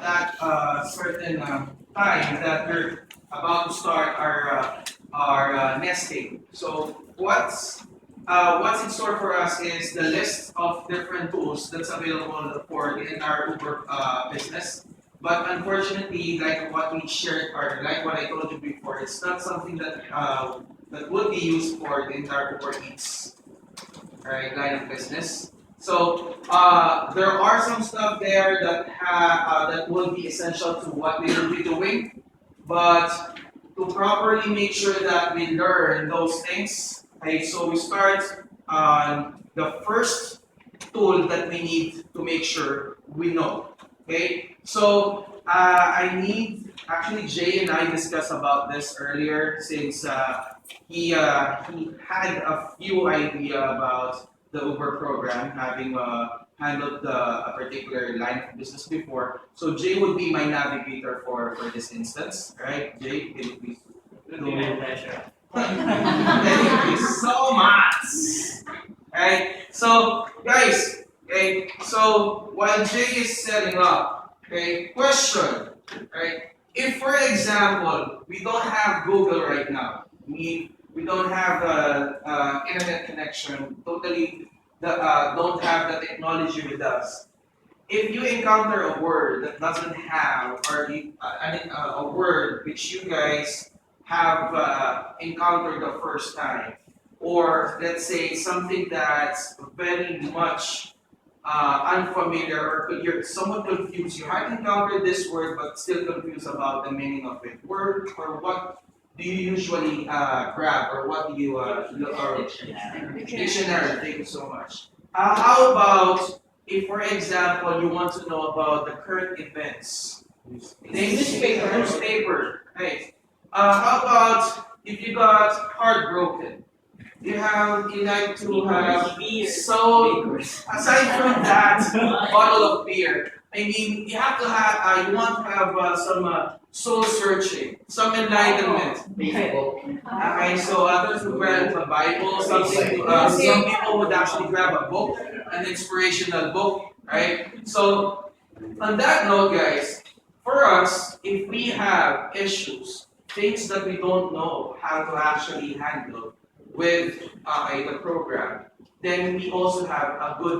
that certain time that we're about to start our nesting. So what's in store for us is the list of different tools that's available for the entire Uber business. But unfortunately, like what we shared or like what I told you before, it's not something that would be used for the entire Uber Eats line of business. So there are some stuff there that will be essential to what we will be doing, but to properly make sure that we learn those things, okay, so we start on the first tool that we need to make sure we know. Okay, so I need actually Jay and I discussed about this earlier since he had a few idea about the Uber program, having handled a particular line of business before. So Jay would be my navigator for this instance, right? Jay, can you please It would be my pleasure. Thank you so much. Right? So, guys, okay, so while Jay is setting up, okay, question, right? If, for example, we don't have Google right now, we don't have internet connection, totally don't have the technology with us. If you encounter a word that doesn't have, or a word which you guys have encountered the first time, or let's say something that's very much unfamiliar, or you're somewhat confused, you have encountered this word but still confused about the meaning of it. Word or what do you usually grab, or what do you look or dictionary? Thank you so much. How about if, for example, you want to know about the current events? Newspaper. Right. How about if you got heartbroken? You like to have so aside from that bottle of beer. I mean, you have to have you want to have some soul searching, some enlightenment. Okay, so others would grab a Bible, something. Some people would actually grab a book, an inspirational book, right? So on that note, guys, for us, if we have issues, things that we don't know how to actually handle with the program, then we also have a good